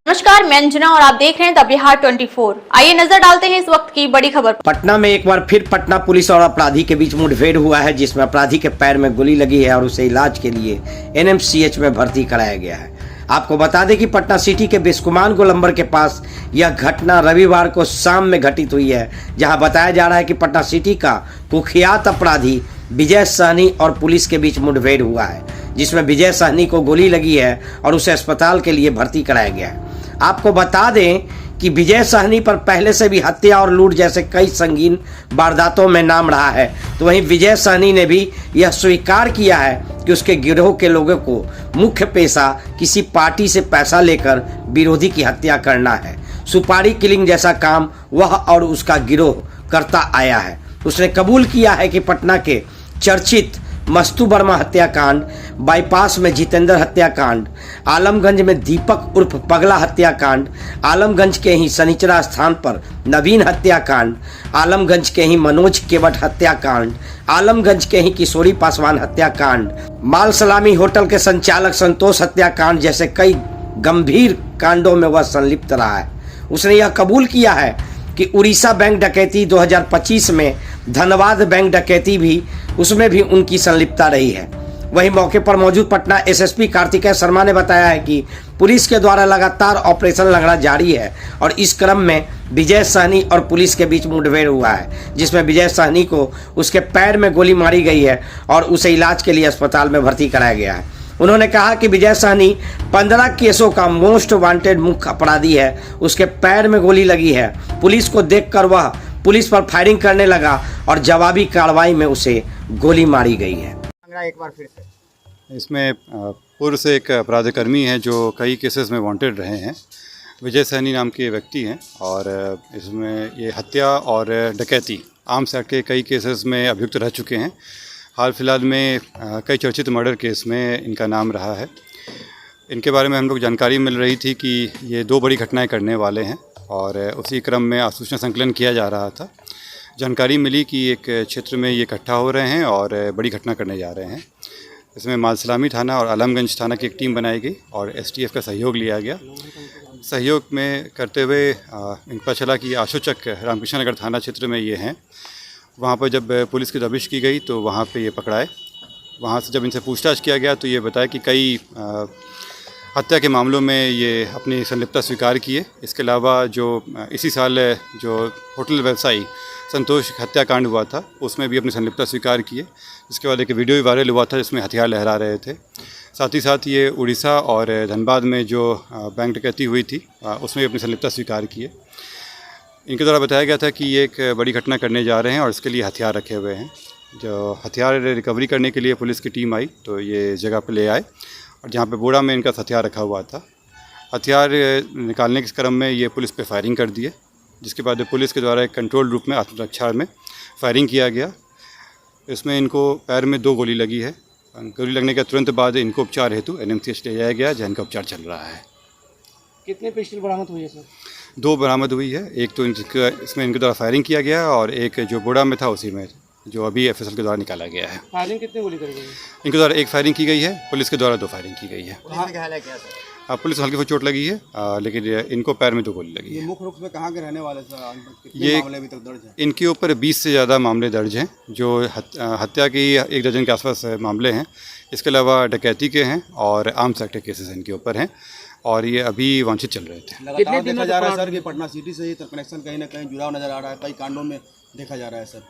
नमस्कार, मैं अंजना और आप देख रहे हैं द बिहार 24। आइए नजर डालते हैं इस वक्त की बड़ी खबर। पटना में एक बार फिर पटना पुलिस और अपराधी के बीच मुठभेड़ हुआ है, जिसमें अपराधी के पैर में गोली लगी है और उसे इलाज के लिए एनएमसीएच में भर्ती कराया गया है। आपको बता दें कि पटना सिटी के बिस्कुमान गोलंबर के पास यह घटना रविवार को शाम में घटित हुई है, जहां बताया जा रहा है कि पटना सिटी का कुख्यात अपराधी विजय सहनी और पुलिस के बीच मुठभेड़ हुआ है, जिसमें विजय सहनी को गोली लगी है और उसे अस्पताल के लिए भर्ती कराया गया है। आपको बता दें कि विजय सहनी पर पहले से भी हत्या और लूट जैसे कई संगीन वारदातों में नाम रहा है, तो वहीं विजय सहनी ने भी यह स्वीकार किया है कि उसके गिरोह के लोगों को मुख्य पेशा किसी पार्टी से पैसा लेकर विरोधी की हत्या करना है। सुपारी किलिंग जैसा काम वह और उसका गिरोह करता आया है। उसने कबूल किया है कि पटना के चर्चित मस्तू वर्मा हत्याकांड, बाईपास में जितेंद्र हत्याकांड, आलमगंज में दीपक उर्फ पगला हत्याकांड, आलमगंज के ही सनीचरा स्थान पर नवीन हत्याकांड, आलमगंज के ही मनोज केवट हत्याकांड, आलमगंज के ही किशोरी पासवान हत्याकांड, माल सलामी होटल के संचालक संतोष हत्याकांड जैसे कई गंभीर कांडों में वह संलिप्त रहा है। उसने यह कबूल किया है कि उड़ीसा बैंक डकैती 2025 में धनबाद बैंक डकैती भी उसमें भी उनकी संलिप्तता रही है। वहीं मौके पर मौजूद पटना एसएसपी कार्तिकेय शर्मा ने बताया है कि पुलिस के द्वारा लगातार ऑपरेशन लंगड़ा जारी है और इस क्रम में विजय सहनी और पुलिस के बीच मुठभेड़ हुआ है, जिसमें विजय सहनी को उसके पैर में गोली मारी गई है और उसे इलाज के लिए अस्पताल में भर्ती कराया गया है। उन्होंने कहा कि विजय सहनी 15 केसों का मोस्ट वांटेड मुख्य अपराधी है। उसके पैर में गोली लगी है। पुलिस को देखकर वह पुलिस पर फायरिंग करने लगा और जवाबी कार्रवाई में उसे गोली मारी गई है। एक बार फिर से इसमें पूर्व से एक अपराधकर्मी है जो कई केसेस में वांटेड रहे हैं। विजय सहनी नाम के व्यक्ति हैं और इसमें ये हत्या और डकैती आर्म्स एक्ट के कई केसेस में अभियुक्त रह चुके हैं। हाल फिलहाल में कई चर्चित मर्डर केस में इनका नाम रहा है। इनके बारे में हम लोग जानकारी मिल रही थी कि ये 2 बड़ी घटनाएं करने वाले हैं और उसी क्रम में सूचना संकलन किया जा रहा था। जानकारी मिली कि एक क्षेत्र में ये इकट्ठा हो रहे हैं और बड़ी घटना करने जा रहे हैं। इसमें मालसलामी थाना और आलमगंज थाना की एक टीम बनाई गई और एसटीएफ का सहयोग लिया गया। सहयोग में करते हुए पता चला कि आशोचक रामकृष्ण नगर थाना क्षेत्र में ये हैं। वहाँ पर जब पुलिस की दबिश की गई तो वहाँ पे ये पकड़ाए। वहाँ से जब इनसे पूछताछ किया गया तो ये बताया कि कई हत्या के मामलों में ये अपनी संलिप्तता स्वीकार किए। इसके अलावा जो इसी साल जो होटल व्यवसायी संतोष हत्याकांड हुआ था उसमें भी अपनी संलिप्तता स्वीकार किए। इसके बाद एक वीडियो भी वायरल हुआ था जिसमें हथियार लहरा रहे थे। साथ ही साथ ये उड़ीसा और धनबाद में जो बैंक डकैती हुई थी उसमें भी अपनी संलिप्तता स्वीकार किए। इनके द्वारा बताया गया था कि ये एक बड़ी घटना करने जा रहे हैं और इसके लिए हथियार रखे हुए हैं। जो हथियार रिकवरी करने के लिए पुलिस की टीम आई तो ये जगह पर ले आए और जहाँ पे बोरा में इनका हथियार रखा हुआ था। हथियार निकालने के क्रम में ये पुलिस पे फायरिंग कर दिए, जिसके बाद पुलिस के द्वारा एक कंट्रोल रूप में आत्मरक्षा में फायरिंग किया गया। इसमें इनको पैर में 2 गोली लगी है। गोली लगने के तुरंत बाद इनको उपचार हेतु एनएमसीएच ले जाया गया, जहाँ इनका उपचार चल रहा है। कितने पिस्टल बरामद हुई है सर? 2 बरामद हुई है। एक तो इसमें इनके द्वारा फायरिंग किया गया और एक जो बोरा में था उसी में जो अभी एफएसएल के द्वारा निकाला गया है। फायरिंग कितनी गोली करी गई? इनके द्वारा 1 फायरिंग की गई है, पुलिस के द्वारा 2 फायरिंग की गई है। पुलिस को हल्की फुल्की चोट लगी है, लेकिन इनको पैर में 2 गोली लगी है। मुख्य रूप में कहाँ के रहने वाले सर? ये मामले अभी तक दर्ज हैं? इनके ऊपर 20 से ज़्यादा मामले दर्ज हैं। जो हत्या की 1 दर्जन के आसपास मामले हैं। इसके अलावा डकैती के हैं और आर्म्स एक्ट के केसेस इनके ऊपर हैं और ये अभी वांछित चल रहे थे। कितने देखा जा रहा है सर कि पटना सिटी से ही कनेक्शन कहीं ना कहीं जुड़ा हुआ नजर आ रहा है, कई कांडों में देखा जा रहा है सर।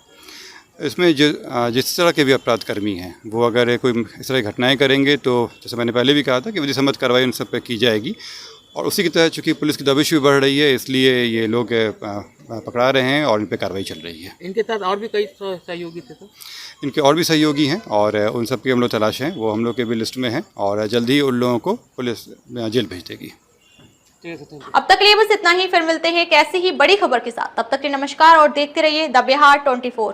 इसमें जिस तरह के भी अपराधकर्मी हैं वो अगर कोई इस तरह की घटनाएँ करेंगे तो जैसे मैंने पहले भी कहा था कि विधिसम्मत कार्रवाई उन सब पर की जाएगी और उसी की तहत चूँकि पुलिस की दबिश भी बढ़ रही है इसलिए ये लोग पकड़ा रहे हैं और इन पर कार्रवाई चल रही है। इनके साथ और भी कई सहयोगी थे सर? इनके और भी सहयोगी हैं और उन सब की हम लोग तलाश हैं, वो हम लोग के भी लिस्ट में हैं और जल्दी ही उन लोगों को पुलिस जेल भेज देगी। अब तक के लिए बस इतना ही। फिर मिलते हैं कैसी ही बड़ी खबर के साथ। तब तक के नमस्कार और देखते रहिए द बिहार 24।